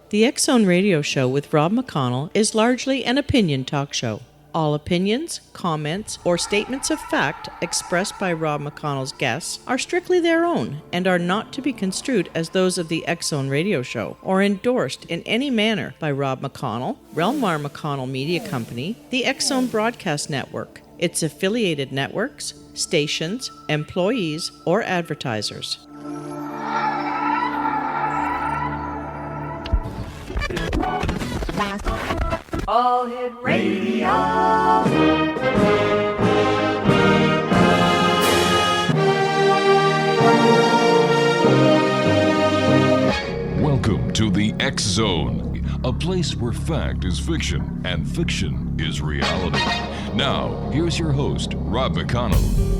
The X-Zone Radio Show with Rob McConnell is largely an opinion talk show. All opinions, comments, or statements of fact expressed by Rob McConnell's guests are strictly their own and are not to be construed as those of the X-Zone Radio Show or endorsed in any manner by Rob McConnell, REL-MAR McConnell Media Company, the X-Zone Broadcast Network, its affiliated networks, stations, employees, or advertisers. All Hit Radio. Welcome to the X Zone, a place where fact is fiction and fiction is reality. Now, here's your host, Rob McConnell.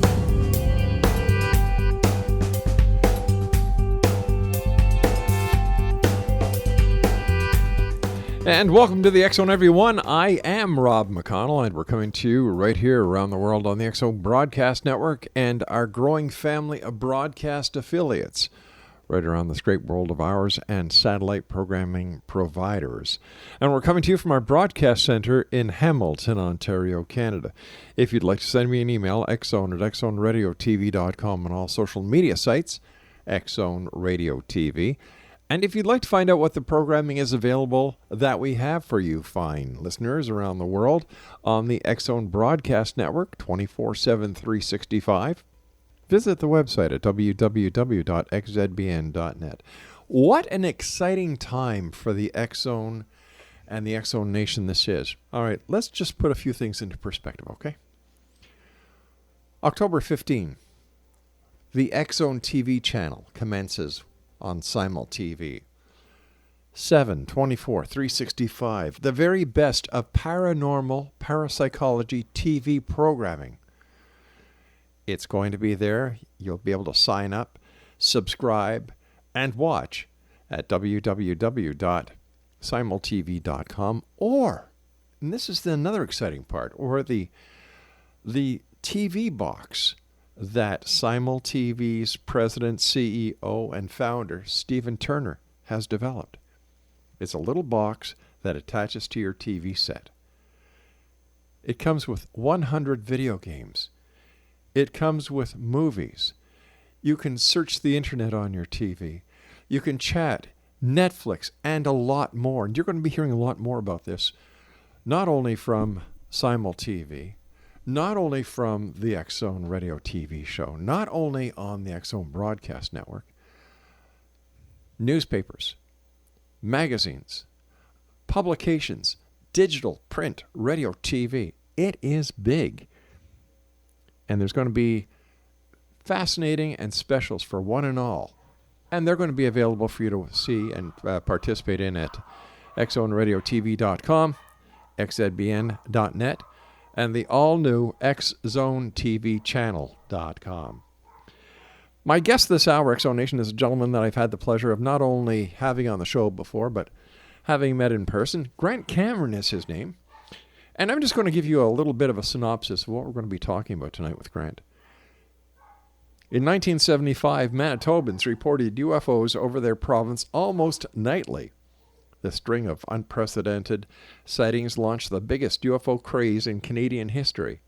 And welcome to the X-Zone, everyone. I am Rob McConnell, and we're coming to you right here around the world on the X-Zone Broadcast Network and our growing family of broadcast affiliates right around this great world of ours and satellite programming providers. And we're coming to you from our broadcast center in Hamilton, Ontario, Canada. If you'd like to send me an email, xzone@xzoneradiotv.com, on all social media sites, X-Zone Radio TV. And if you'd like to find out what the programming is available that we have for you fine listeners around the world on the X-Zone Broadcast Network 24/7, 365, visit the website at www.xzbn.net. What an exciting time for the X-Zone and the X-Zone Nation this is. All right, let's just put a few things into perspective, okay? October 15, the X-Zone TV channel commences on Simul TV. 7, 24, 365, the very best of paranormal parapsychology TV programming. It's going to be there. You'll be able to sign up, subscribe, and watch at www.simultv.com, or, and this is another exciting part, or the TV box that Simul TV's president, CEO, and founder, Stephen Turner, has developed. It's a little box that attaches to your TV set. It comes with 100 video games. It comes with movies. You can search the internet on your TV. You can chat, Netflix, and a lot more. And you're going to be hearing a lot more about this, not only from Simul TV, not only from the X-Zone Radio TV show, not only on the X-Zone Broadcast Network, newspapers, magazines, publications, digital, print, radio, TV. It is big. And there's going to be fascinating and specials for one and all. And they're going to be available for you to see and participate in at xzoneradiotv.com, xzbn.net, and the all-new xzonetvchannel.com. My guest this hour, X-Zone Nation, is a gentleman that I've had the pleasure of not only having on the show before, but having met in person. Grant Cameron is his name. And I'm just going to give you a little bit of a synopsis of what we're going to be talking about tonight with Grant. In 1975, Manitobans reported UFOs over their province almost nightly. The string of unprecedented sightings launched the biggest UFO craze in Canadian history.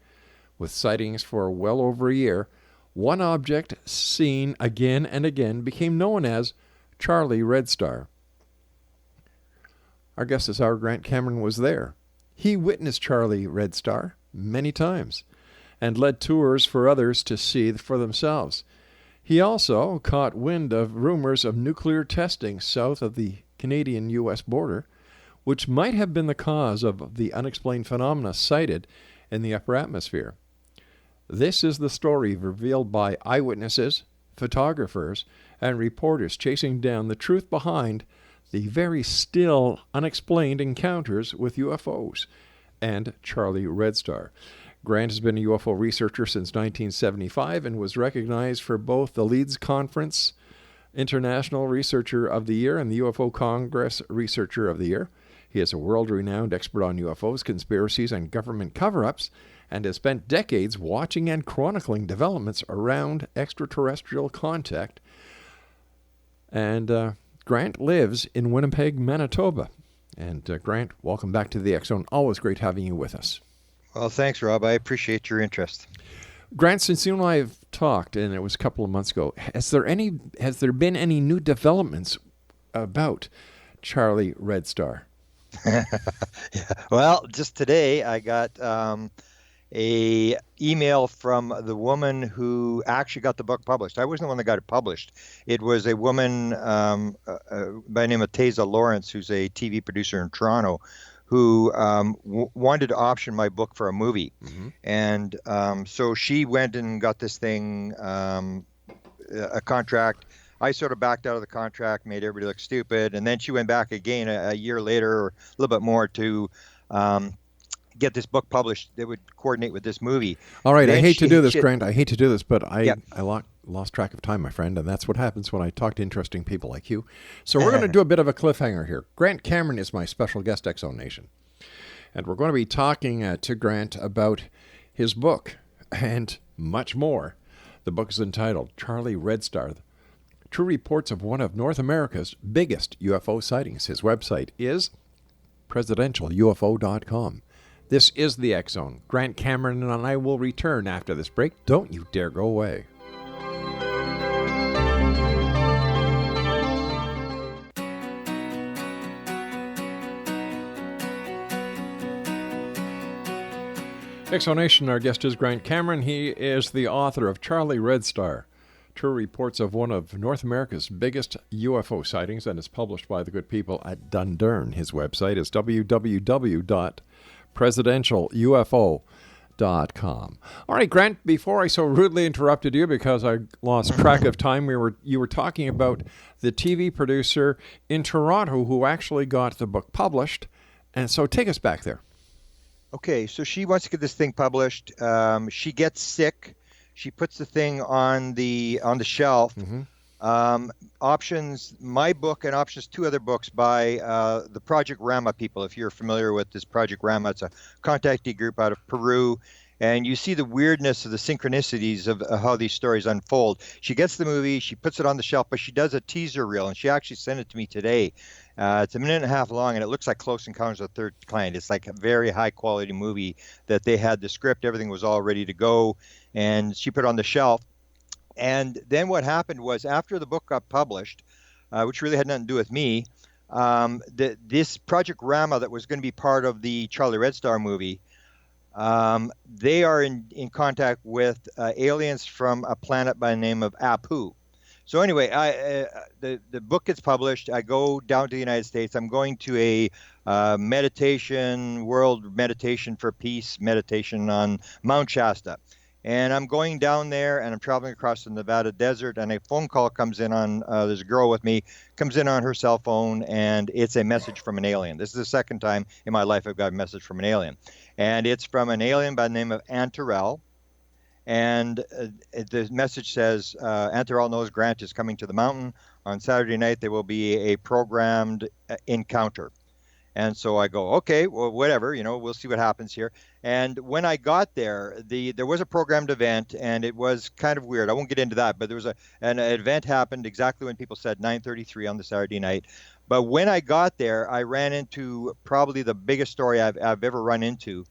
With sightings for well over a year, one object seen again and again became known as Charlie Red Star. Our guest this hour, Grant Cameron, was there. He witnessed Charlie Red Star many times and led tours for others to see for themselves. He also caught wind of rumors of nuclear testing south of the Canadian-U.S. border, which might have been the cause of the unexplained phenomena cited in the upper atmosphere. This is the story revealed by eyewitnesses, photographers, and reporters chasing down the truth behind the very still unexplained encounters with UFOs and Charlie Red Star. Grant has been a UFO researcher since 1975 and was recognized for both the Leeds Conference International Researcher of the Year and the UFO Congress Researcher of the Year. He is a world-renowned expert on UFOs, conspiracies, and government cover-ups, and has spent decades watching and chronicling developments around extraterrestrial contact. And Grant lives in Winnipeg, Manitoba. And Grant, welcome back to the X Zone. Always great having you with us. Well, thanks, Rob. I appreciate your interest. Grant, since you and I have talked, and it was a couple of months ago, has there been any new developments about Charlie Red Star? Yeah. Well, just today I got a email from the woman who actually got the book published. I wasn't the one that got it published. It was a woman by the name of Taza Lawrence, who's a TV producer in Toronto, who wanted to option my book for a movie. Mm-hmm. And so she went and got this thing, a contract. I sort of backed out of the contract, made everybody look stupid. And then she went back again a year later, or a little bit more, to get this book published that would coordinate with this movie. All right, I hate to do this, Grant. I hate to do this, but I lost track of time, my friend, and that's what happens when I talk to interesting people like you. So we're going to do a bit of a cliffhanger here. Grant Cameron is my special guest, X Zone Nation, and we're going to be talking to Grant about his book and much more. The book is entitled Charlie Red Star, True Reports of One of North America's Biggest UFO Sightings. His website is presidentialufo.com. This is the X Zone. Grant Cameron and I will return after this break. Don't you dare go away. X Zone Nation, our guest is Grant Cameron. He is the author of Charlie Red Star, True Reports of One of North America's Biggest UFO Sightings, and is published by the good people at Dundurn. His website is www.presidentialufo.com. All right, Grant, before I so rudely interrupted you because I lost track of time, you were talking about the TV producer in Toronto who actually got the book published, and so take us back there. Okay, so she wants to get this thing published. She gets sick. She puts the thing on the shelf. Mm-hmm. Options my book and options two other books by the Project Rama people. If you're familiar with this Project Rama, it's a contactee group out of Peru, and you see the weirdness of the synchronicities of how these stories unfold. She gets the movie, she puts it on the shelf, but she does a teaser reel, and she actually sent it to me today. It's a minute and a half long, and it looks like Close Encounters of the Third Kind. It's like a very high-quality movie that they had the script, everything was all ready to go, and she put it on the shelf. And then what happened was, after the book got published, which really had nothing to do with me, this Project Rama that was going to be part of the Charlie Red Star movie, they are in contact with aliens from a planet by the name of Apu. So anyway, the book gets published. I go down to the United States. I'm going to a World Meditation for Peace meditation on Mount Shasta. And I'm going down there, and I'm traveling across the Nevada desert, and a phone call comes in on, there's a girl with me, comes in on her cell phone, and it's a message from an alien. This is the second time in my life I've got a message from an alien. And it's from an alien by the name of REL. And the message says, REL knows Grant is coming to the mountain. On Saturday night, there will be a programmed encounter. And so I go, okay, well, whatever, we'll see what happens here. And when I got there, there was a programmed event, and it was kind of weird. I won't get into that, but there was an event happened exactly when people said 9:33 on the Saturday night. But when I got there, I ran into probably the biggest story I've ever run into,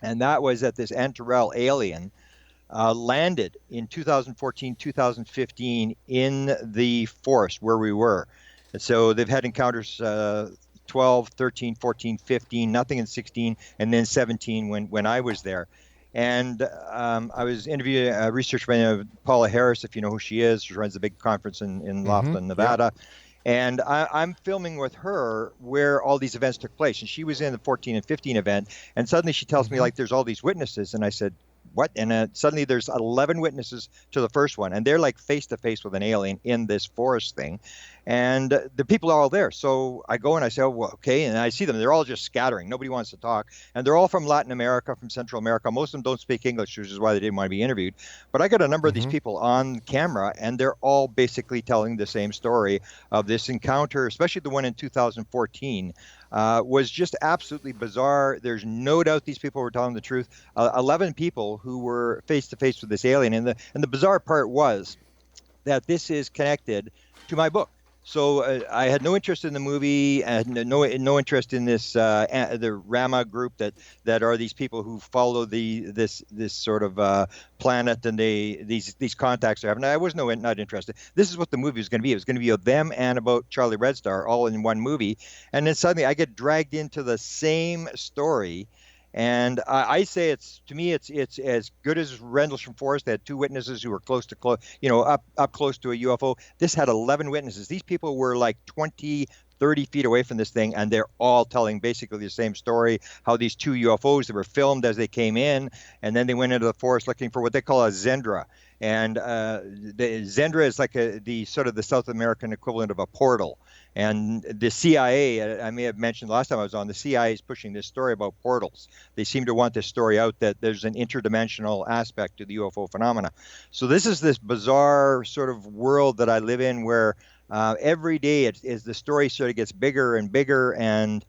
and that was that this REL alien landed in 2014, 2015 in the forest where we were. And so they've had encounters 12, 13, 14, 15, nothing in 16, and then 17 when I was there. And I was interviewing a researcher by the name of Paula Harris, if you know who she is. She runs a big conference in Laughlin, Nevada. Yeah. And I'm filming with her where all these events took place. And she was in the 14 and 15 event. And suddenly she tells me, like, there's all these witnesses. And I said, what? And suddenly there's 11 witnesses to the first one. And they're like face to face with an alien in this forest thing. And the people are all there. So I go and I say, oh, well, okay. And I see them. They're all just scattering. Nobody wants to talk. And they're all from Latin America, from Central America. Most of them don't speak English, which is why they didn't want to be interviewed. But I got a number of these people on camera, and they're all basically telling the same story of this encounter, especially the one in 2014. Was just absolutely bizarre. There's no doubt these people were telling the truth. 11 people who were face to face with this alien. And the bizarre part was that this is connected to my book. So I had no interest in the movie, and no interest in this the Rama group that are these people who follow this sort of planet, and these contacts they're having. I was not interested. This is what the movie was going to be. It was going to be of them and about Charlie Red Star all in one movie, and then suddenly I get dragged into the same story. And I say it's as good as Randle from Forest. They had 2 witnesses who were up close to a UFO. This had 11 witnesses. These people were like 20, 30 feet away from this thing, and they're all telling basically the same story, how these 2 UFOs that were filmed as they came in, and then they went into the forest looking for what they call a Zendra. And the Zendra is like the sort of the South American equivalent of a portal. And the CIA, I may have mentioned last time I was on, the CIA is pushing this story about portals. They seem to want this story out that there's an interdimensional aspect to the UFO phenomena. So this is this bizarre sort of world that I live in where every day the story sort of gets bigger and bigger. And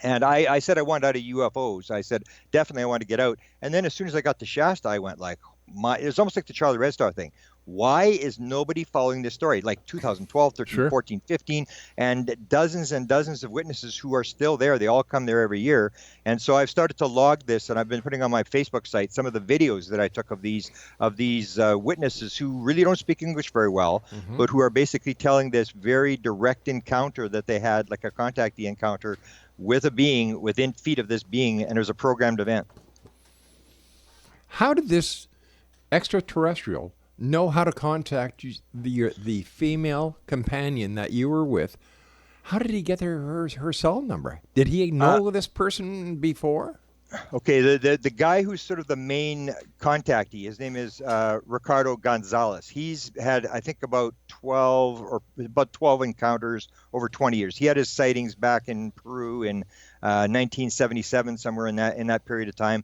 I said I wanted out of UFOs. I said, definitely I want to get out. And then as soon as I got to Shasta, I went like, it was almost like the Charlie Red Star thing. Why is nobody following this story? Like 2012, 13, Sure. 14, 15, and dozens of witnesses who are still there. They all come there every year. And so I've started to log this, and I've been putting on my Facebook site some of the videos that I took of these witnesses who really don't speak English very well, but who are basically telling this very direct encounter that they had, like a contactee encounter with a being within feet of this being, and it was a programmed event. How did this extraterrestrial know how to contact the female companion that you were with? How did he get her cell number? Did he know this person before? Okay, the guy who's sort of the main contactee, his name is Ricardo Gonzalez. He's had, I think, about 12 encounters over 20 years. He had his sightings back in Peru in 1977, somewhere in that period of time.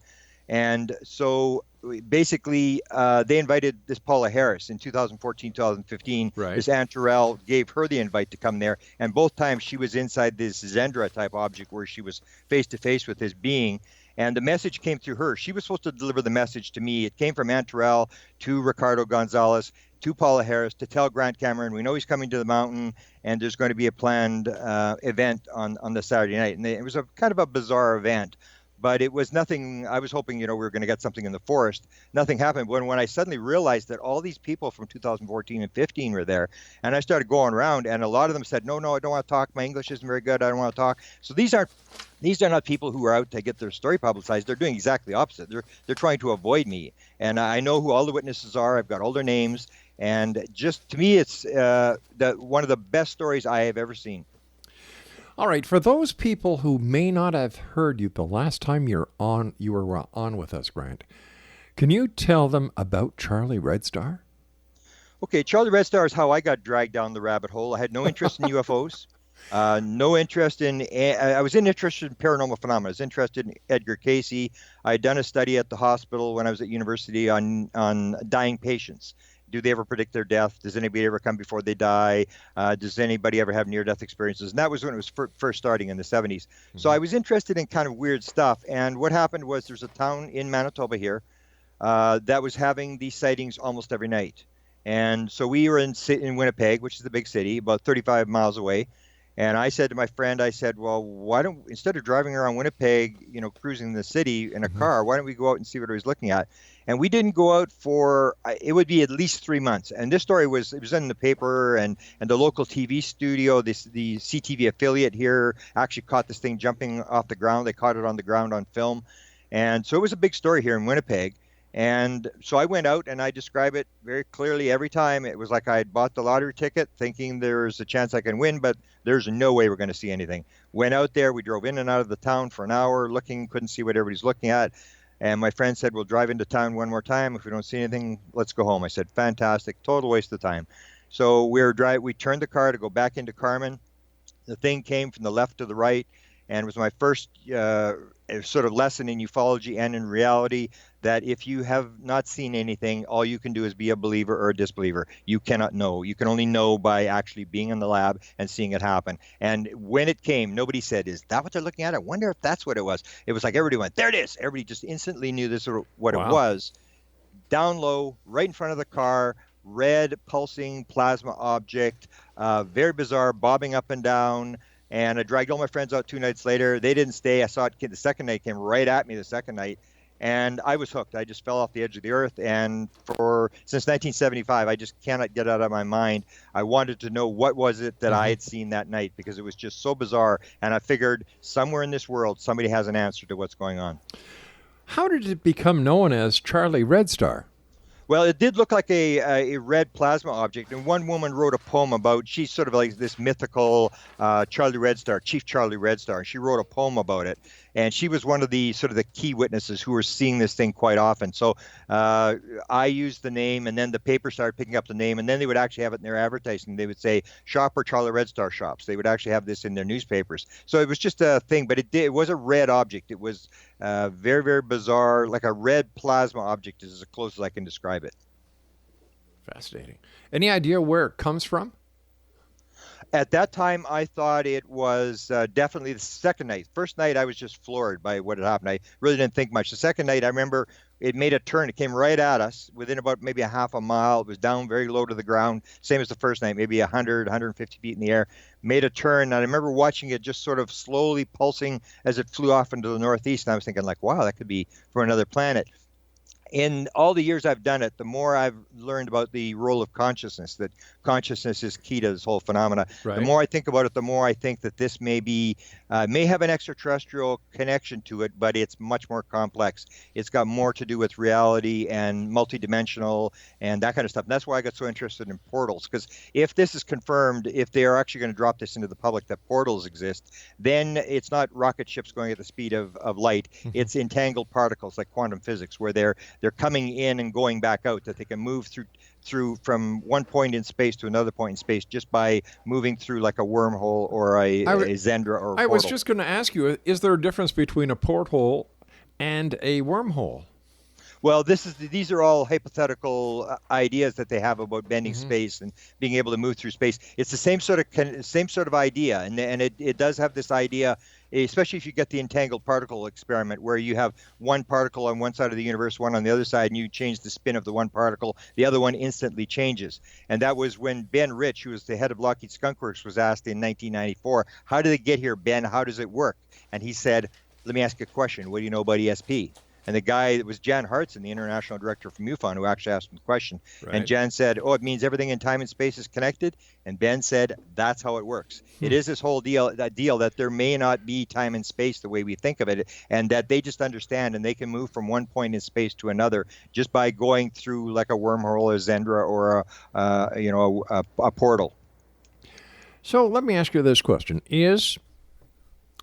And so basically, they invited this Paula Harris in 2014, 2015. Right. This Aunt REL gave her the invite to come there. And both times she was inside this Zendra type object where she was face to face with this being. And the message came through her. She was supposed to deliver the message to me. It came from Aunt REL to Ricardo Gonzalez to Paula Harris to tell Grant Cameron, we know he's coming to the mountain and there's going to be a planned event on the Saturday night. And it was a kind of a bizarre event. But it was nothing. I was hoping, we were going to get something in the forest. Nothing happened. When I suddenly realized that all these people from 2014 and 15 were there, and I started going around, and a lot of them said, no, I don't want to talk. My English isn't very good. I don't want to talk. So these are not people who are out to get their story publicized. They're doing exactly the opposite. They're trying to avoid me. And I know who all the witnesses are. I've got all their names. And just to me, it's one of the best stories I have ever seen. All right, for those people who may not have heard you the last time you were on with us, Grant, can you tell them about Charlie Red Star? Okay, Charlie Red Star is how I got dragged down the rabbit hole. I had no interest in UFOs, no interest in. I was interested in paranormal phenomena. I was interested in Edgar Cayce. I had done a study at the hospital when I was at university on dying patients. Do they ever predict their death? Does anybody ever come before they die? Does anybody ever have near-death experiences? And that was when it was first starting in the 70s. So I was interested in kind of weird stuff. And what happened was there's a town in Manitoba here that was having these sightings almost every night. And so we were in Winnipeg, which is the big city, about 35 miles away. And I said to my friend, well, why don't, instead of driving around Winnipeg, cruising the city in a car, why don't we go out and see what I was looking at? And we didn't go out for, it would be at least 3 months. And this story was in the paper, and the local TV studio, the CTV affiliate here actually caught this thing jumping off the ground. They caught it on the ground on film. And so it was a big story here in Winnipeg. And so I went out and I describe it very clearly every time. It was like I had bought the lottery ticket thinking there's a chance I can win, but there's no way we're going to see anything. Went out there, we drove in and out of the town for an hour looking, couldn't see what everybody's looking at. And my friend said, we'll drive into town one more time. If we don't see anything, let's go home. I said, fantastic, total waste of time. So we turned the car to go back into Carmen. The thing came from the left to the right, and it was my first sort of lesson in ufology and in reality that if you have not seen anything, all you can do is be a believer or a disbeliever. You cannot know. You can only know by actually being in the lab and seeing it happen. And when it came, nobody said, is that what they're looking at? I wonder if that's what it was. It was like everybody went, there it is. Everybody just instantly knew this was what it was. Down low, right in front of the car, red pulsing plasma object, very bizarre, bobbing up and down. And I dragged all my friends out 2 nights later. They didn't stay. I saw it the second night, came right at me the second night. And I was hooked. I just fell off the edge of the earth. And since 1975, I just cannot get it out of my mind. I wanted to know what was it that I had seen that night, because it was just so bizarre. And I figured somewhere in this world, somebody has an answer to what's going on. How did it become known as Charlie Red Star? Well, it did look like a red plasma object, and one woman wrote a poem about, she's sort of like this mythical Charlie Red Star, Chief Charlie Red Star, and she wrote a poem about it, and she was one of the sort of the key witnesses who were seeing this thing quite often. So I used the name, and then the paper started picking up the name, and then they would actually have it in their advertising. They would say, shop or Charlie Red Star shops. They would actually have this in their newspapers. So it was just a thing, but it was a red object. It was very, very bizarre, like a red plasma object is as close as I can describe it. Fascinating. Any idea where it comes from? At that time, I thought it was definitely the second night. First night, I was just floored by what had happened. I really didn't think much. The second night, I remember it made a turn. It came right at us within about maybe a half a mile. It was down very low to the ground, same as the first night, maybe 100, 150 feet in the air. Made a turn, and I remember watching it just sort of slowly pulsing as it flew off into the northeast. And I was thinking, like, wow, that could be from another planet. In all the years I've done it, the more I've learned about the role of consciousness, that consciousness is key to this whole phenomena. Right. The more I think about it, the more I think that this may have an extraterrestrial connection to it, but it's much more complex. It's got more to do with reality and multidimensional and that kind of stuff. And that's why I got so interested in portals, because if this is confirmed, if they are actually going to drop this into the public, that portals exist, then it's not rocket ships going at the speed of light. It's entangled particles like quantum physics, where they're coming in and going back out, that they can move through from one point in space to another point in space just by moving through like a wormhole or a Zendra or a portal. I was just going to ask you, is there a difference between a porthole and a wormhole? Well, these are all hypothetical ideas that they have about bending space and being able to move through space. It's the same sort of idea, and it does have this idea, especially if you get the entangled particle experiment, where you have one particle on one side of the universe, one on the other side, and you change the spin of the one particle, the other one instantly changes. And that was when Ben Rich, who was the head of Lockheed Skunk Works, was asked in 1994, how did it get here, Ben? How does it work? And he said, let me ask you a question. What do you know about ESP? And the guy that was Jan Hartson, the international director from MUFON, who actually asked him the question. Right. And Jan said, it means everything in time and space is connected. And Ben said, that's how it works. It is this whole deal that there may not be time and space the way we think of it, and that they just understand and they can move from one point in space to another just by going through like a wormhole or Zendra or a portal. So let me ask you this question. Is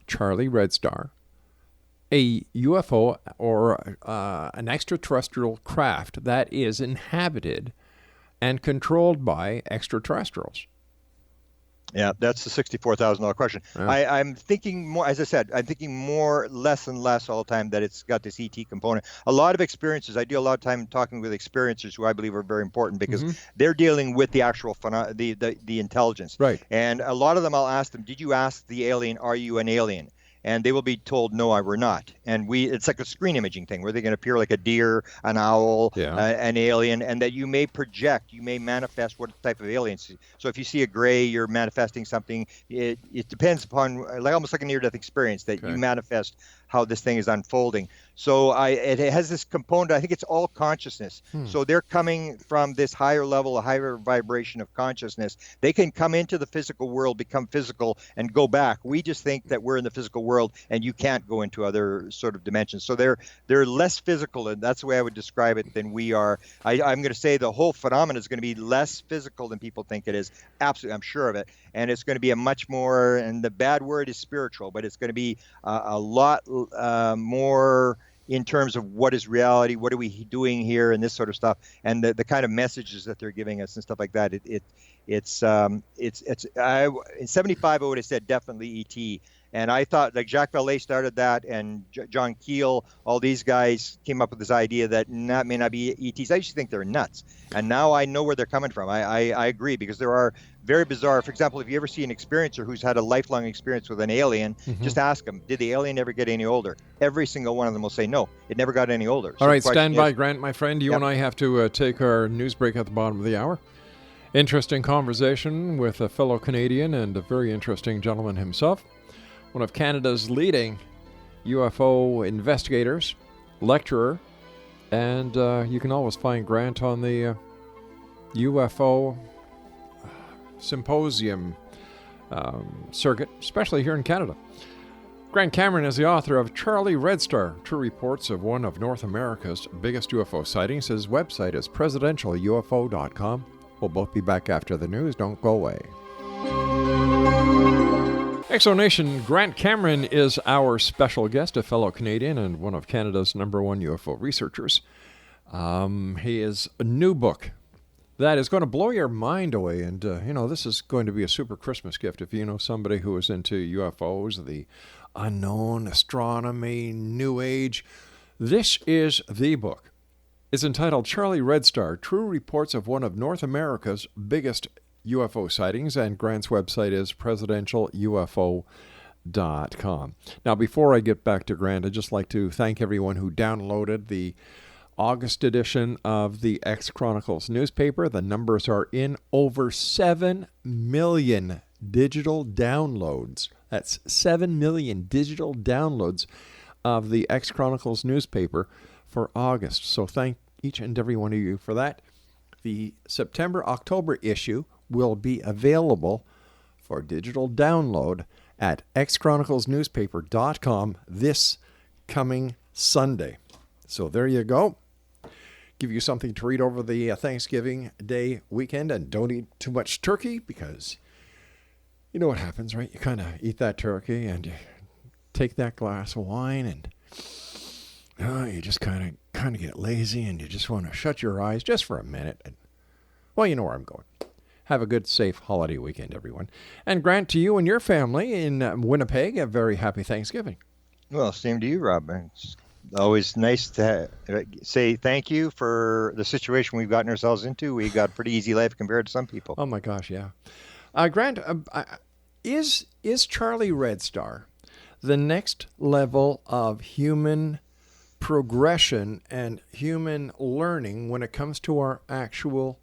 Charlie Red Star a UFO or an extraterrestrial craft that is inhabited and controlled by extraterrestrials? Yeah, that's the $64,000 question. Yeah. I'm thinking more, as I said, I'm thinking more less and less all the time that it's got this ET component. A lot of experiences, I do a lot of time talking with experiencers who I believe are very important, because they're dealing with the actual the intelligence. Right. And a lot of them, I'll ask them, did you ask the alien, are you an alien? And they will be told, no, I were not. And it's like a screen imaging thing where they can appear like a deer, an owl, an alien, and that you may project, you may manifest what type of aliens. So if you see a gray, you're manifesting something. It depends upon, like almost like a near-death experience, that you manifest how this thing is unfolding. So it has this component, I think it's all consciousness. So they're coming from this higher level, a higher vibration of consciousness. They can come into the physical world, become physical, and go back. We just think that we're in the physical world and you can't go into other sort of dimensions. So they're less physical, and that's the way I would describe it, than we are. I'm going to say the whole phenomenon is going to be less physical than people think it is. Absolutely, I'm sure of it. And it's going to be a much more, and the bad word is spiritual, but it's going to be a lot more in terms of what is reality, what are we doing here, and this sort of stuff, and the kind of messages that they're giving us and stuff like that. In 75 I would have said definitely ET. And I thought, like, Jacques Vallée started that, and John Keel, all these guys came up with this idea that may not be ETs. I used to think they're nuts. And now I know where they're coming from. I agree, because there are very bizarre. For example, if you ever see an experiencer who's had a lifelong experience with an alien, just ask them, did the alien ever get any older? Every single one of them will say, no, it never got any older. All right, stand by, Grant, my friend. You and I have to take our news break at the bottom of the hour. Interesting conversation with a fellow Canadian and a very interesting gentleman himself. One of Canada's leading UFO investigators, lecturer, and you can always find Grant on the UFO symposium circuit, especially here in Canada. Grant Cameron is the author of Charlie Red Star, True Reports of One of North America's Biggest UFO Sightings. His website is presidentialufo.com. We'll both be back after the news. Don't go away. Exonation, Grant Cameron is our special guest, a fellow Canadian and one of Canada's #1 UFO researchers. He has a new book that is going to blow your mind away. And, this is going to be a super Christmas gift if you know somebody who is into UFOs, the unknown, astronomy, New Age. This is the book. It's entitled Charlie Red Star, True Reports of One of North America's Biggest UFO Sightings, and Grant's website is presidentialufo.com. Now, before I get back to Grant, I'd just like to thank everyone who downloaded the August edition of the X-Chronicles newspaper. The numbers are in over 7 million digital downloads. That's 7 million digital downloads of the X-Chronicles newspaper for August. So thank each and every one of you for that. The September-October issue will be available for digital download at xchroniclesnewspaper.com this coming Sunday. So there you go. Give you something to read over the Thanksgiving Day weekend, and don't eat too much turkey because you know what happens, right? You kind of eat that turkey and you take that glass of wine and you just kind of get lazy and you just want to shut your eyes just for a minute. And, well, you know where I'm going. Have a good, safe holiday weekend, everyone. And Grant, to you and your family in Winnipeg, a very happy Thanksgiving. Well, same to you, Rob. It's always nice to say thank you for the situation we've gotten ourselves into. We've got a pretty easy life compared to some people. Oh, my gosh, yeah. Grant, is Charlie Red Star the next level of human progression and human learning when it comes to our actual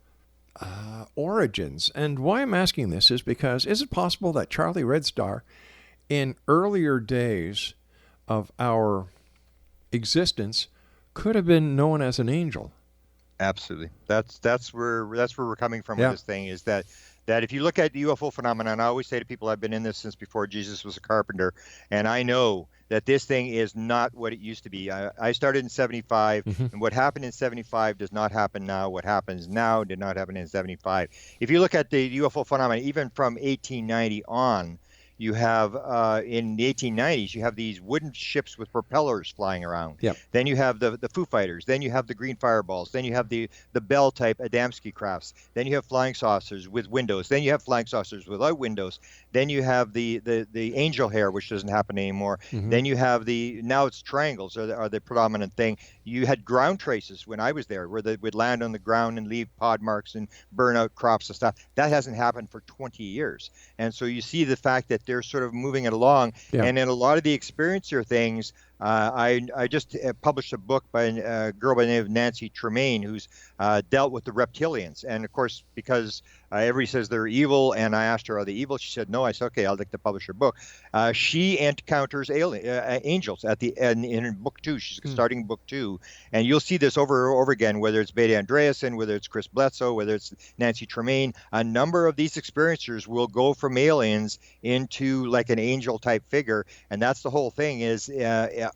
origins? And why I'm asking this is because, is it possible that Charlie Red Star, in earlier days of our existence, could have been known as an angel? Absolutely. That's where we're coming from with this thing, is that if you look at the UFO phenomenon, I always say to people, I've been in this since before Jesus was a carpenter, and I know that this thing is not what it used to be. I started in 75, and what happened in 75 does not happen now. What happens now did not happen in 75. If you look at the UFO phenomenon, even from 1890 on, you have, in the 1890s, you have these wooden ships with propellers flying around. Yep. Then you have the Foo Fighters. Then you have the Green Fireballs. Then you have the Bell-type Adamski crafts. Then you have flying saucers with windows. Then you have flying saucers without windows. Then you have the angel hair, which doesn't happen anymore. Then you have now it's triangles are the predominant thing. You had ground traces when I was there, where they would land on the ground and leave pod marks and burn out crops and stuff. That hasn't happened for 20 years. And so you see the fact that they're sort of moving it along. Yeah. And in a lot of the experiencer things, I just published a book by a girl by the name of Nancy Tremaine, who's dealt with the reptilians. And of course, because everybody says they're evil, and I asked her, are they evil? She said, no. I said, okay, I'd like to publish her book. She encounters angels in book 2. She's starting book 2. And you'll see this over and over again, whether it's Beta Andreasen, whether it's Chris Bledsoe, whether it's Nancy Tremaine. A number of these experiencers will go from aliens into like an angel type figure. And that's the whole thing, is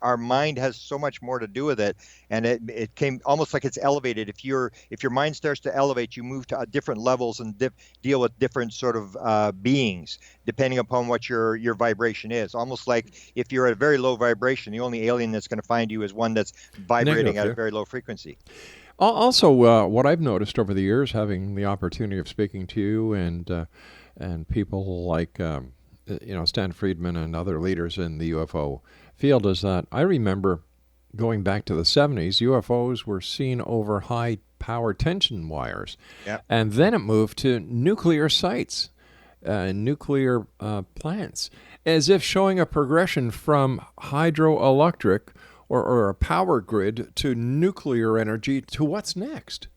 our mind has so much more to do with it, and it came almost like it's elevated. If your mind starts to elevate, you move to different levels and deal with different sort of beings, depending upon what your vibration is. Almost like if you're at a very low vibration, the only alien that's going to find you is one that's vibrating at a very low frequency. Also, what I've noticed over the years, having the opportunity of speaking to you and people like Stan Friedman and other leaders in the UFO field, is that I remember going back to the 70s, UFOs were seen over high power tension wires. Yep. And then it moved to nuclear sites. nuclear plants, as if showing a progression from hydroelectric or a power grid to nuclear energy to what's next.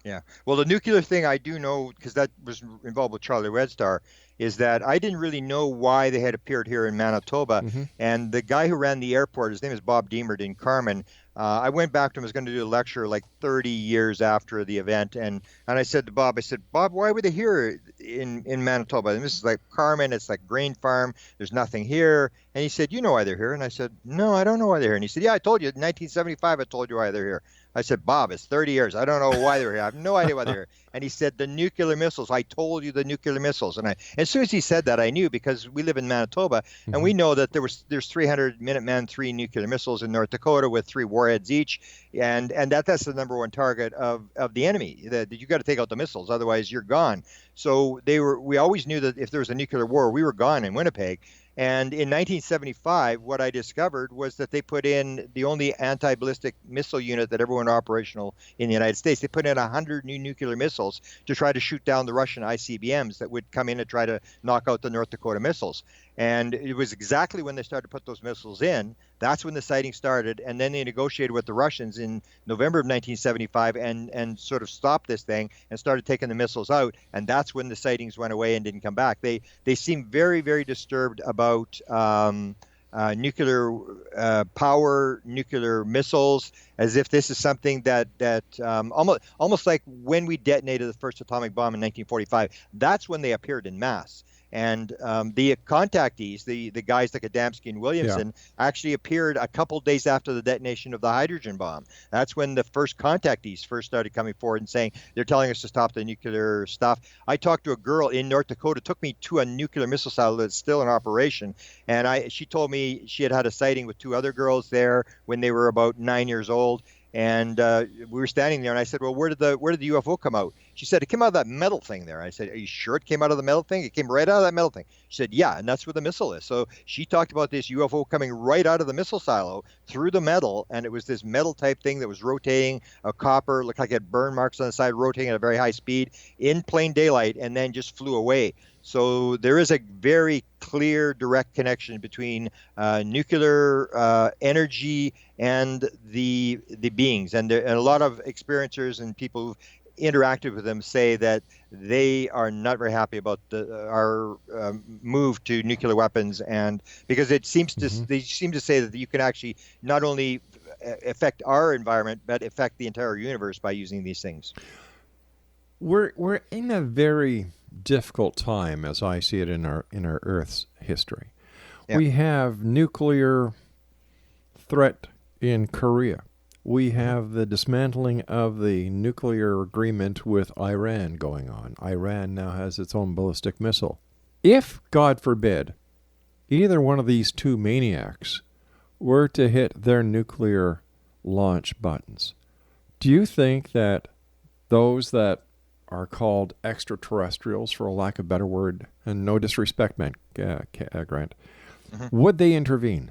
Yeah. Well, the nuclear thing I do know, because that was involved with Charlie Red Star, is that I didn't really know why they had appeared here in Manitoba. And the guy who ran the airport, his name is Bob Deemert in Carmen. I went back to him, I was going to do a lecture like 30 years after the event. And I said to Bob, Bob, why were they here in Manitoba? And this is like Carmen, it's like grain farm. There's nothing here. And he said, you know why they're here? And I said, no, I don't know why they're here. And he said, yeah, I told you in 1975, I told you why they're here. I said, Bob, it's 30 years. I don't know why they're here. I have no idea why they're here. And he said, the nuclear missiles. I told you the nuclear missiles. And as soon as he said that, I knew, because we live in Manitoba, and we know that there's 300 Minuteman III nuclear missiles in North Dakota with 3 warheads each, and that's the number one target of the enemy. That you got to take out the missiles, otherwise you're gone. So we always knew that if there was a nuclear war, we were gone in Winnipeg. And in 1975, what I discovered was that they put in the only anti-ballistic missile unit that ever went operational in the United States. They put in 100 new nuclear missiles to try to shoot down the Russian ICBMs that would come in and try to knock out the North Dakota missiles. And it was exactly when they started to put those missiles in, that's when the sighting started. And then they negotiated with the Russians in November of 1975 and sort of stopped this thing and started taking the missiles out. And that's when the sightings went away and didn't come back. They seemed very, very disturbed about nuclear power, nuclear missiles, as if this is something that almost like when we detonated the first atomic bomb in 1945, that's when they appeared in mass. And the contactees, the guys like Adamski and Williamson, actually appeared a couple days after the detonation of the hydrogen bomb. That's when the first contactees first started coming forward and saying, they're telling us to stop the nuclear stuff. I talked to a girl in North Dakota, took me to a nuclear missile silo that's still in operation. And she told me she had a sighting with 2 other girls there when they were about 9 years old. And we were standing there, and I said, well, where did the UFO come out? She said, it came out of that metal thing there. I said, are you sure it came out of the metal thing? It came right out of that metal thing. She said, yeah, and that's where the missile is. So she talked about this UFO coming right out of the missile silo through the metal, and it was this metal type thing that was rotating, a copper, looked like it had burn marks on the side, rotating at a very high speed in plain daylight, and then just flew away. So there is a very clear, direct connection between nuclear energy and the beings. And a lot of experiencers and people who've interacted with them say that they are not very happy about our move to nuclear weapons, and because they seem to say that you can actually not only affect our environment but affect the entire universe by using these things. We're in a very difficult time, as I see it, in our Earth's history. Yeah. We have nuclear threat in Korea. We have the dismantling of the nuclear agreement with Iran going on. Iran now has its own ballistic missile. If, God forbid, either one of these 2 maniacs were to hit their nuclear launch buttons, do you think that those that are called extraterrestrials, for a lack of a better word, and no disrespect meant, Grant, would they intervene?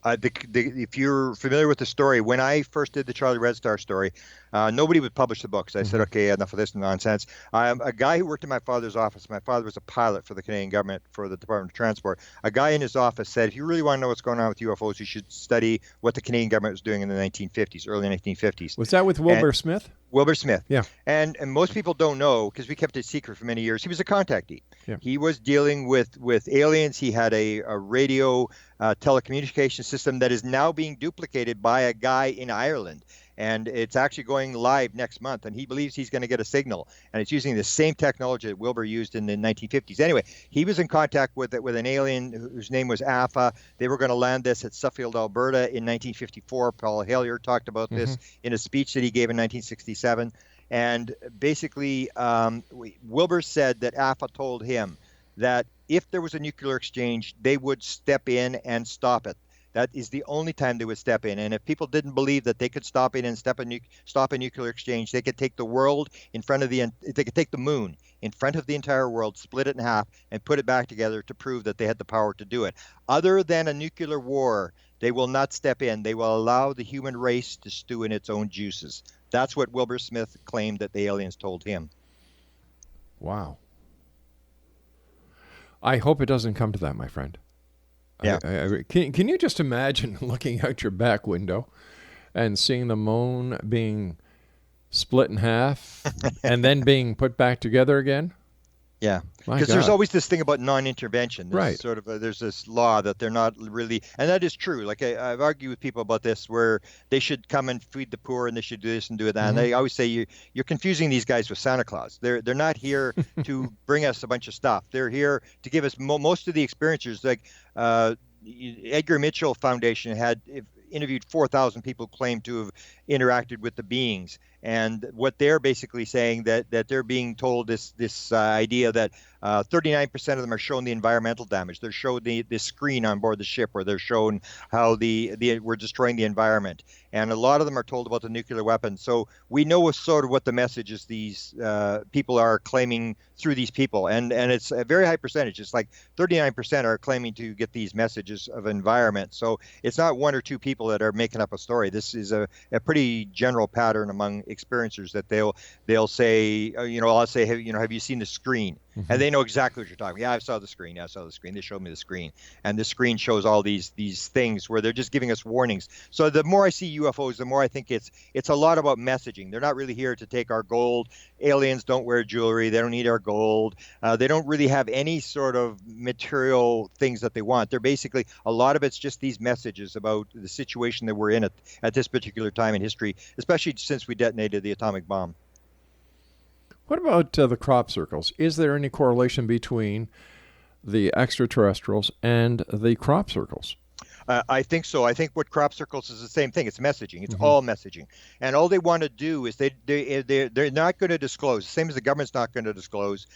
If you're familiar with the story, when I first did the Charlie Red Star story, nobody would publish the books. I said, okay, enough of this nonsense. A guy who worked in my father's office, my father was a pilot for the Canadian government for the Department of Transport. A guy in his office said, if you really want to know what's going on with UFOs, you should study what the Canadian government was doing in the 1950s, early 1950s. Was that with Wilbur Smith? Wilbur Smith. Yeah. And most people don't know, because we kept it secret for many years, he was a contactee. Yeah. He was dealing with aliens. He had a radio telecommunication system that is now being duplicated by a guy in Ireland. And it's actually going live next month, and he believes he's going to get a signal. And it's using the same technology that Wilbur used in the 1950s. Anyway, he was in contact with an alien whose name was Alpha. They were going to land this at Suffield, Alberta in 1954. Paul Hellyer talked about this in a speech that he gave in 1967. And basically, Wilbur said that Alpha told him that if there was a nuclear exchange, they would step in and stop it. That is the only time they would step in. And if people didn't believe that they could stop in and stop a nuclear exchange, they could take the world in front of they could take the moon in front of the entire world, split it in half, and put it back together to prove that they had the power to do it. Other than a nuclear war, they will not step in. They will allow the human race to stew in its own juices. That's what Wilbur Smith claimed that the aliens told him. Wow. I hope it doesn't come to that, my friend. Yeah. Can you just imagine looking out your back window and seeing the moon being split in half and then being put back together again? Yeah, My because there's God. always this thing about non-intervention. There's Right. sort of there's this law that they're not really, and that is true. Like I've argued with people about this, where they should come and feed the poor, and they should do this and do that. And they always say you're confusing these guys with Santa Claus. They're not here to bring us a bunch of stuff. They're here to give us most of the experiencers. Like Edgar Mitchell Foundation had interviewed 4,000 people who claimed to have interacted with the beings. And what they're basically saying that they're being told this idea that 39% of them are shown the environmental damage. They're shown the screen on board the ship, where they're shown how we're destroying the environment. And a lot of them are told about the nuclear weapons. So we know sort of what the messages these people are claiming through these people. And it's a very high percentage. It's like 39% are claiming to get these messages of environment. So it's not one or two people that are making up a story. This is a pretty general pattern among experiencers, that they'll say, I'll say, have you seen the screen? And they know exactly what you're talking about. Yeah, I saw the screen. They showed me the screen. And the screen shows all these things where they're just giving us warnings. So the more I see UFOs, the more I think it's a lot about messaging. They're not really here to take our gold. Aliens don't wear jewelry. They don't need our gold. They don't really have any sort of material things that they want. They're basically, a lot of it's just these messages about the situation that we're in at this particular time in history, especially since we detonated the atomic bomb. What about the crop circles? Is there any correlation between the extraterrestrials and the crop circles? I think so. I think what crop circles is the same thing. It's messaging. It's all messaging. And all they want to do is they're not going to disclose. Same as the government's not going to disclose.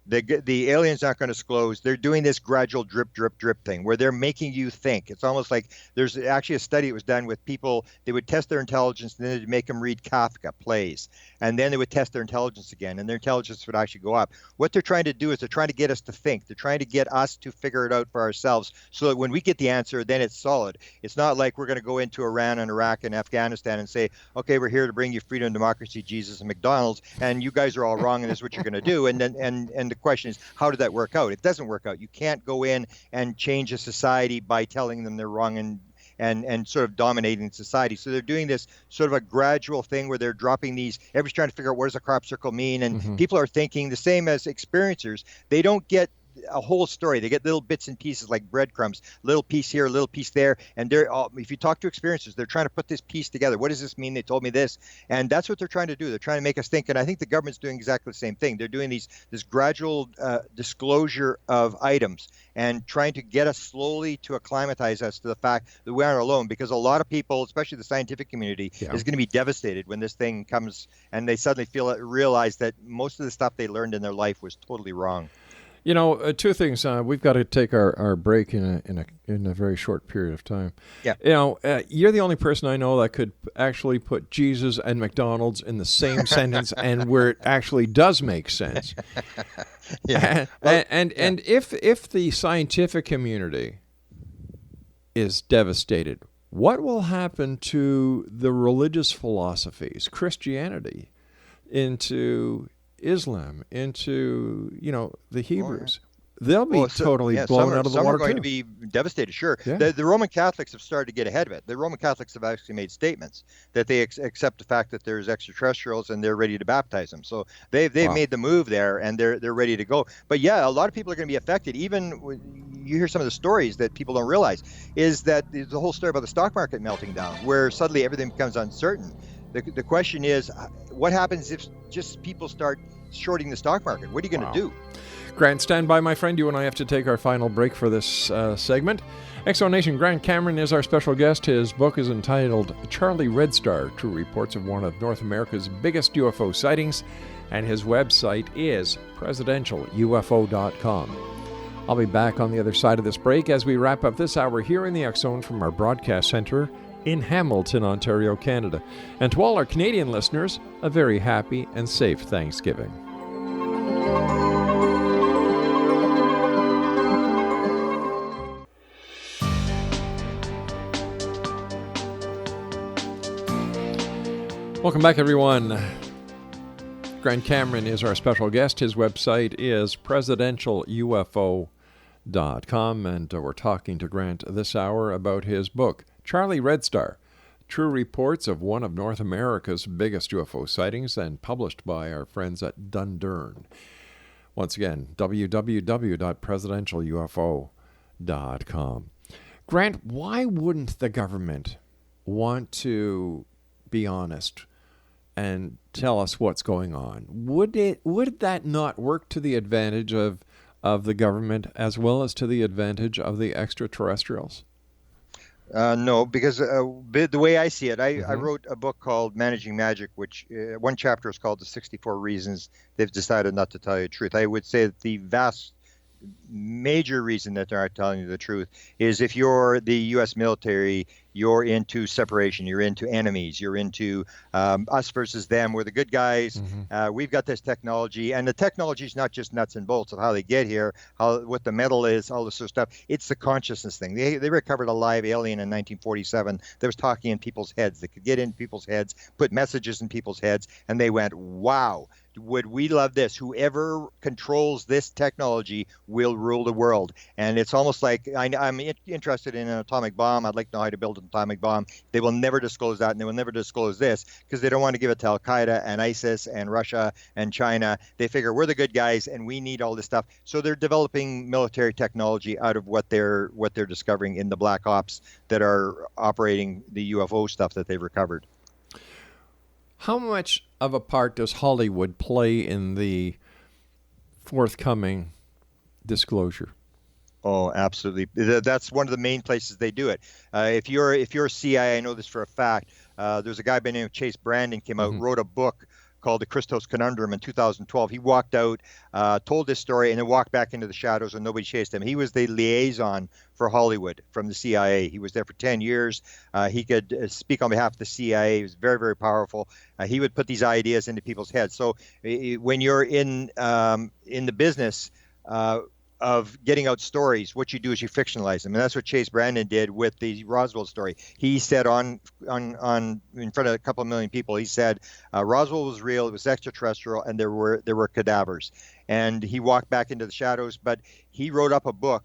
The aliens not going to disclose. They're doing this gradual drip, drip, drip thing where they're making you think. It's almost like there's actually a study that was done with people. They would test their intelligence, and then they'd make them read Kafka plays. And then they would test their intelligence again, and their intelligence would actually go up. What they're trying to do is they're trying to get us to think. They're trying to get us to figure it out for ourselves, so that when we get the answer, then it's solid. It's not like we're going to go into Iran and Iraq and Afghanistan and say, okay, we're here to bring you freedom, democracy, Jesus, and McDonald's, and you guys are all wrong, and this is what you're going to do. And then the question is, how did that work out? It doesn't work out. You can't go in and change a society by telling them they're wrong and sort of dominating society. So they're doing this sort of a gradual thing where they're dropping these. Everybody's trying to figure out, what does a crop circle mean? And people are thinking the same as experiencers. They don't get a whole story. They get little bits and pieces like breadcrumbs, little piece here, little piece there. And if you talk to experiencers, they're trying to put this piece together. What does this mean? They told me this. And that's what they're trying to do. They're trying to make us think. And I think the government's doing exactly the same thing. They're doing this gradual disclosure of items and trying to get us slowly to acclimatize us to the fact that we aren't alone, because a lot of people, especially the scientific community, is going to be devastated when this thing comes and they suddenly realize that most of the stuff they learned in their life was totally wrong. Two things. We've got to take our break in a very short period of time. Yeah. You're the only person I know that could actually put Jesus and McDonald's in the same sentence, and where it actually does make sense. Yeah. And if the scientific community is devastated, what will happen to the religious philosophies, Christianity, into Islam, into the Hebrews? They'll be totally blown out of the water. Some are going to be devastated, sure. Yeah. The Roman Catholics have started to get ahead of it. The Roman Catholics have actually made statements that they accept the fact that there's extraterrestrials, and they're ready to baptize them. So they've made the move there, and they're ready to go. But yeah, a lot of people are going to be affected. Even when you hear some of the stories that people don't realize, is that the whole story about the stock market melting down, where suddenly everything becomes uncertain. The question is, what happens if just people start shorting the stock market? What are you going to do? Grant, stand by, my friend. You and I have to take our final break for this segment. Exonation, Grant Cameron is our special guest. His book is entitled Charlie Red Star, True Reports of One of North America's Biggest UFO Sightings, and his website is presidentialufo.com. I'll be back on the other side of this break as we wrap up this hour here in the X Zone from our broadcast center in Hamilton, Ontario, Canada. And to all our Canadian listeners, a very happy and safe Thanksgiving. Welcome back, everyone. Grant Cameron is our special guest. His website is presidentialufo.com. and we're talking to Grant this hour about his book, Charlie Red Star, True Reports of One of North America's Biggest UFO Sightings, and published by our friends at Dundurn. Once again, www.presidentialufo.com. Grant, why wouldn't the government want to be honest and tell us what's going on? Would that not work to the advantage of the government as well as to the advantage of the extraterrestrials? No, because the way I see it, I wrote a book called Managing Magic, which one chapter is called The 64 Reasons They've Decided Not to Tell You the Truth. I would say that the vast major reason that they're not telling you the truth is if you're the U.S. military, you're into separation, you're into enemies, you're into us versus them. We're the good guys. We've got this technology, and the technology is not just nuts and bolts of how they get here, what the metal is, all this sort of stuff. It's the consciousness thing. They recovered a live alien in 1947 that was talking in people's heads. They could get in people's heads, put messages in people's heads, and they went, wow. Would we love this? Whoever controls this technology will rule the world. And it's almost like I'm interested in an atomic bomb. I'd like to know how to build an atomic bomb. They will never disclose that, and they will never disclose this because they don't want to give it to Al-Qaeda and ISIS and Russia and China. They figure we're the good guys and we need all this stuff. So they're developing military technology out of what they're discovering in the black ops that are operating the UFO stuff that they've recovered. How much of a part does Hollywood play in the forthcoming disclosure? Oh, absolutely. That's one of the main places they do it. If you're CIA, I know this for a fact. There's a guy by the name of Chase Brandon came out, wrote a book called The Christos Conundrum in 2012. He walked out, told this story, and then walked back into the shadows and nobody chased him. He was the liaison for Hollywood from the CIA. He was there for 10 years. He could speak on behalf of the CIA. He was very, very powerful. He would put these ideas into people's heads. So when you're in the business of getting out stories, what you do is you fictionalize them, and that's what Chase Brandon did with the Roswell story. He said on in front of a couple of million people, he said Roswell was real, it was extraterrestrial, and there were cadavers. And he walked back into the shadows, but he wrote up a book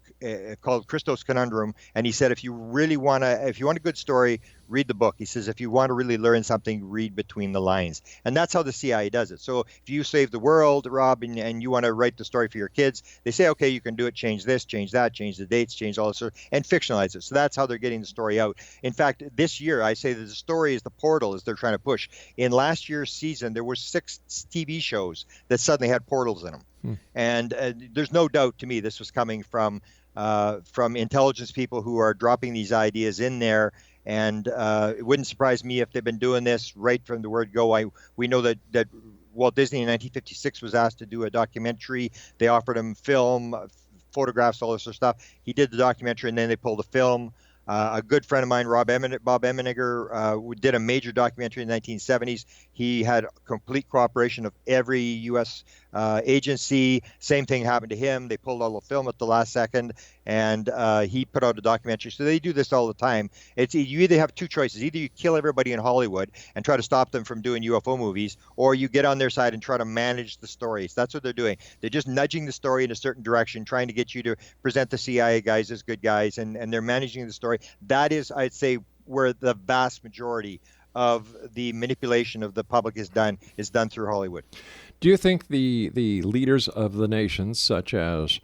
called Christos Conundrum, and he said if you want a good story, read the book. He says if you want to really learn something, read between the lines. And that's how the CIA does it. So if you save the world, Rob, and you want to write the story for your kids, they say, okay, you can do it, change this, change that, change the dates, change all this, and fictionalize it. So that's how they're getting the story out. In fact, this year, I say that the story is the portal as they're trying to push. In last year's season, there were 6 TV shows that suddenly had portals in them. And there's no doubt to me this was coming from intelligence people who are dropping these ideas in there. And it wouldn't surprise me if they've been doing this right from the word go. We know that Walt Disney in 1956 was asked to do a documentary. They offered him film, photographs, all this sort of stuff. He did the documentary, and then they pulled the film. A good friend of mine, Bob Emenegger, did a major documentary in the 1970s. He had complete cooperation of every U.S. Agency. Same thing happened to him. They pulled all the film at the last second, and he put out a documentary. So they do this all the time. You either have two choices. Either you kill everybody in Hollywood and try to stop them from doing UFO movies, or you get on their side and try to manage the stories. That's what they're doing. They're just nudging the story in a certain direction, trying to get you to present the CIA guys as good guys, and they're managing the story. That is, I'd say, where the vast majority of the manipulation of the public is done through Hollywood. Do you think the leaders of the nations, such as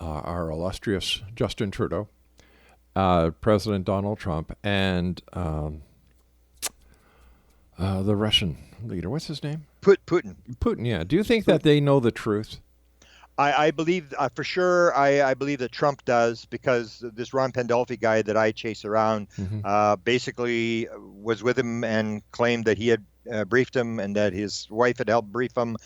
our illustrious Justin Trudeau, President Donald Trump, and the Russian leader, what's his name? Putin. Putin, yeah. Do you think that they know the truth? I believe for sure. I believe that Trump does, because this Ron Pandolfi guy that I chase around basically was with him and claimed that he had briefed him and that his wife had helped brief him.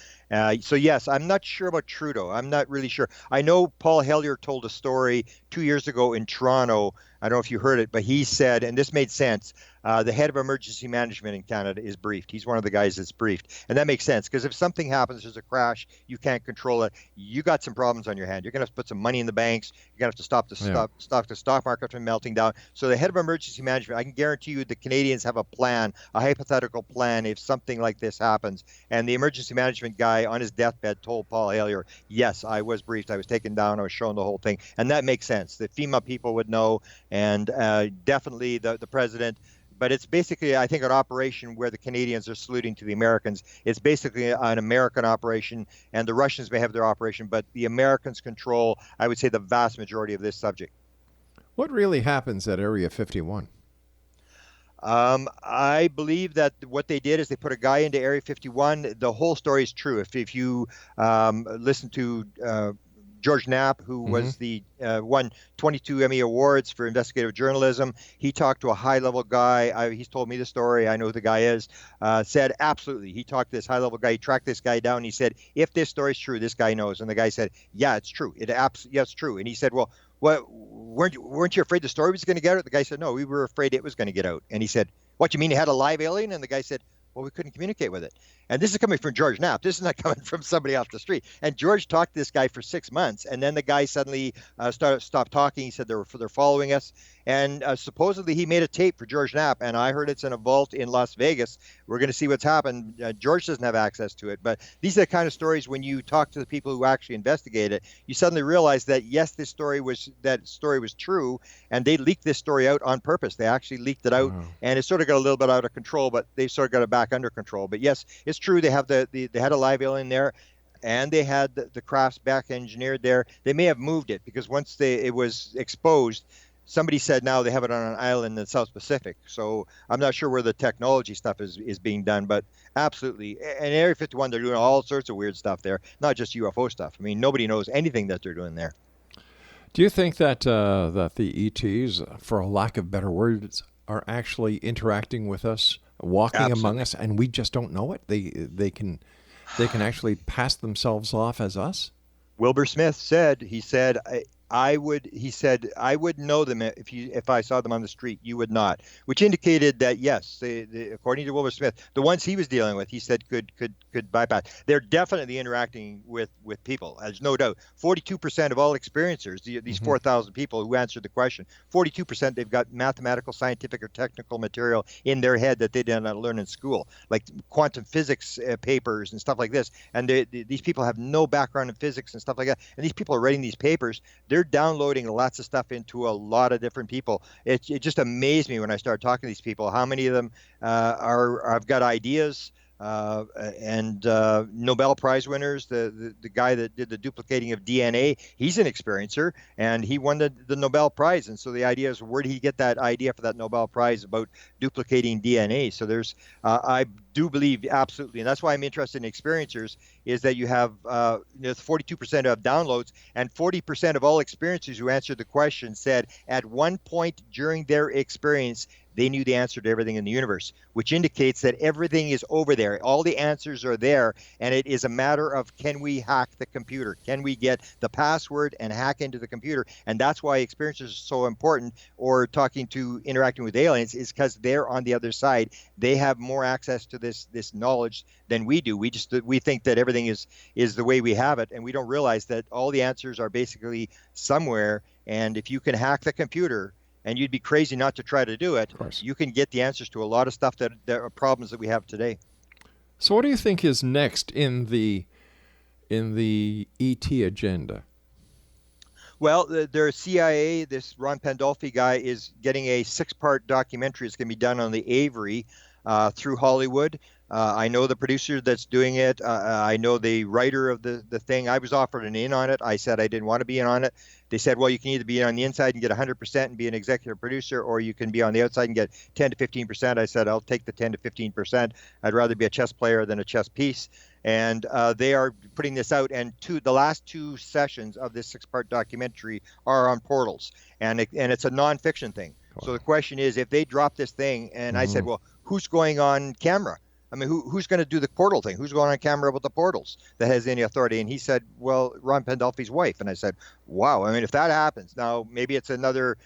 So yes, I'm not sure about Trudeau. I'm not really sure. I know Paul Hellyer told a story 2 years ago in Toronto. I don't know if you heard it, but he said, and this made sense, the head of emergency management in Canada is briefed. He's one of the guys that's briefed. And that makes sense, because if something happens, there's a crash, you can't control it, you got some problems on your hand. You're going to have to put some money in the banks. You're going to have to stop the stock market from melting down. So the head of emergency management, I can guarantee you the Canadians have a plan, a hypothetical plan if something like this happens. And the emergency management guy guy on his deathbed told Paul Hellyer, yes, I was briefed, I was taken down, I was shown the whole thing. And that makes sense. The FEMA people would know, and definitely the president. But it's basically, I think, an operation where the Canadians are saluting to the Americans. It's basically an American operation, and the Russians may have their operation, but the Americans control, I would say, the vast majority of this subject. What really happens at Area 51? I believe that what they did is they put a guy into Area 51. The whole story is true. If you listen to George Knapp, who was the won 22 Emmy Awards for investigative journalism. He talked to a high-level guy. He's told me the story. I know who the guy is. Said absolutely. He talked to this high-level guy. He tracked this guy down. He said, if this story's true, this guy knows. And the guy said, yeah, it's true. Yeah, it's true. And he said, well, weren't you afraid the story was going to get out? The guy said, no, we were afraid it was going to get out. And he said, what, you mean you had a live alien? And the guy said, well, we couldn't communicate with it. And this is coming from George Knapp. This is not coming from somebody off the street. And George talked to this guy for 6 months, and then the guy suddenly stopped talking. He said they're following us. And supposedly he made a tape for George Knapp, and I heard it's in a vault in Las Vegas. We're going to see what's happened. George doesn't have access to it. But these are the kind of stories when you talk to the people who actually investigate it, you suddenly realize that, yes, that story was true, and they leaked this story out on purpose. They actually leaked it out, and it sort of got a little bit out of control, but they sort of got it back under control. But yes, it's true. They have they had a live alien there, and they had the crafts back engineered there. They may have moved it because once it was exposed, somebody said now they have it on an island in the South Pacific. So I'm not sure where the technology stuff is being done, but absolutely. And Area 51, they're doing all sorts of weird stuff there, not just UFO stuff. I mean, nobody knows anything that they're doing there. Do you think that that the ETs, for a lack of better words, are actually interacting with us, walking Absolutely. among us, and we just don't know it? They can actually pass themselves off as us? Wilbur Smith said, I would know them if I saw them on the street. You would not, which indicated that yes, they, according to Wilbur Smith, the ones he was dealing with, he said could bypass. They're definitely interacting with people. There's no doubt. 42% of all experiencers, these 4,000 people who answered the question, 42% they've got mathematical, scientific, or technical material in their head that they did not learn in school, like quantum physics papers and stuff like this. And these people have no background in physics and stuff like that. And these people are writing these papers. They're downloading lots of stuff into a lot of different people. It just amazed me when I started talking to these people, how many of them have got ideas, and Nobel Prize winners. The guy that did the duplicating of DNA, he's an experiencer, and he won the Nobel Prize. And so the idea is, where did he get that idea for that Nobel Prize about duplicating DNA? So there's, I do believe absolutely, and that's why I'm interested in experiencers, is that you have 42% of downloads, and 40% of all experiencers who answered the question said at one point during their experience they knew the answer to everything in the universe, which indicates that everything is over there. All the answers are there, and it is a matter of, can we hack the computer? Can we get the password and hack into the computer? And that's why experiencers are so important, or interacting with aliens, is because they're on the other side. They have more access to this knowledge than we do. We think that everything is the way we have it, and we don't realize that all the answers are basically somewhere. And if you can hack the computer, and you'd be crazy not to try to do it, you can get the answers to a lot of stuff that are problems that we have today. So what do you think is next in the ET agenda? Well, their CIA, this Ron Pandolfi guy, is getting a 6-part documentary. It's going to be done on the Avery through Hollywood. I know the producer that's doing it. I know the writer of the thing. I was offered an in on it. I said I didn't want to be in on it. They said, well, you can either be on the inside and get 100% and be an executive producer, or you can be on the outside and get 10 to 15%. I said, I'll take the 10 to 15%. I'd rather be a chess player than a chess piece. And they are putting this out. And the last 2 sessions of this 6-part documentary are on portals. And it's a nonfiction thing. So the question is, if they drop this thing, and I said, well, who's going on camera? I mean, who's going to do the portal thing? Who's going on camera with the portals that has any authority? And he said, well, Ron Pandolfi's wife. And I said, wow. I mean, if that happens, now maybe it's another,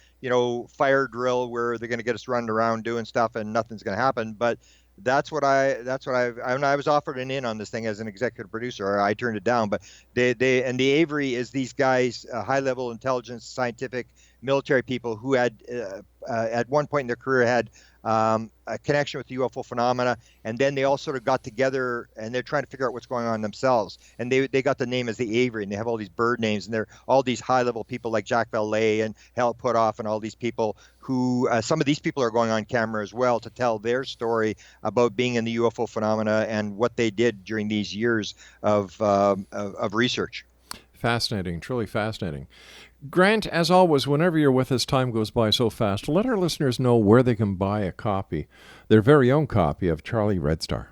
fire drill where they're going to get us running around doing stuff and nothing's going to happen. But I was offered an in on this thing as an executive producer. I turned it down. But the Avery is these guys, high level intelligence, scientific military people who had at one point in their career had a connection with the UFO phenomena, and then they all sort of got together and they're trying to figure out what's going on themselves. And they got the name as the Avery, and they have all these bird names, and they're all these high-level people like Jacques Vallée and Hal Puthoff and all these people who, some of these people are going on camera as well to tell their story about being in the UFO phenomena and what they did during these years of research. Fascinating, truly fascinating. Grant, as always, whenever you're with us, time goes by so fast. Let our listeners know where they can buy a copy, their very own copy of Charlie Red Star.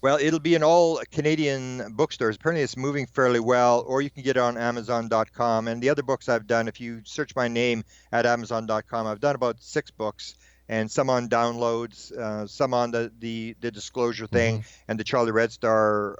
Well, it'll be in all Canadian bookstores. Apparently, it's moving fairly well, or you can get it on Amazon.com. And the other books I've done, if you search my name at Amazon.com, I've done about 6 books, and some on downloads, some on the disclosure thing, and the Charlie Red Star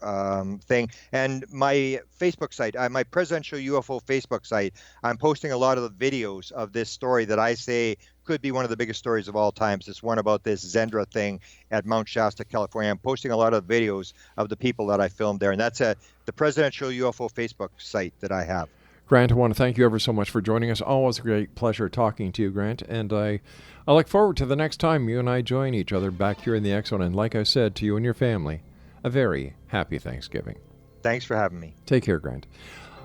thing. And my Facebook site, my Presidential UFO Facebook site, I'm posting a lot of the videos of this story that I say could be one of the biggest stories of all times. This one about this Zendra thing at Mount Shasta, California. I'm posting a lot of videos of the people that I filmed there, and that's the Presidential UFO Facebook site that I have. Grant, I want to thank you ever so much for joining us. Always a great pleasure talking to you, Grant. And I look forward to the next time you and I join each other back here in the X Zone. And like I said, to you and your family, a very happy Thanksgiving. Thanks for having me. Take care, Grant.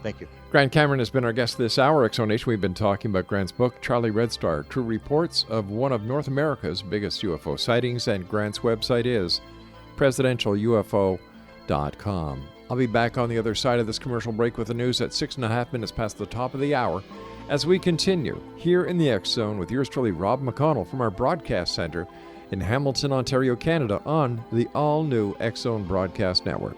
Thank you. Grant Cameron has been our guest this hour. X Zone Nation, we've been talking about Grant's book, Charlie Red Star, True Reports of one of North America's biggest UFO sightings. And Grant's website is presidentialufo.com. I'll be back on the other side of this commercial break with the news at 6.5 minutes past the top of the hour as we continue here in the X Zone with yours truly, Rob McConnell, from our broadcast center in Hamilton, Ontario, Canada, on the all-new X Zone Broadcast Network.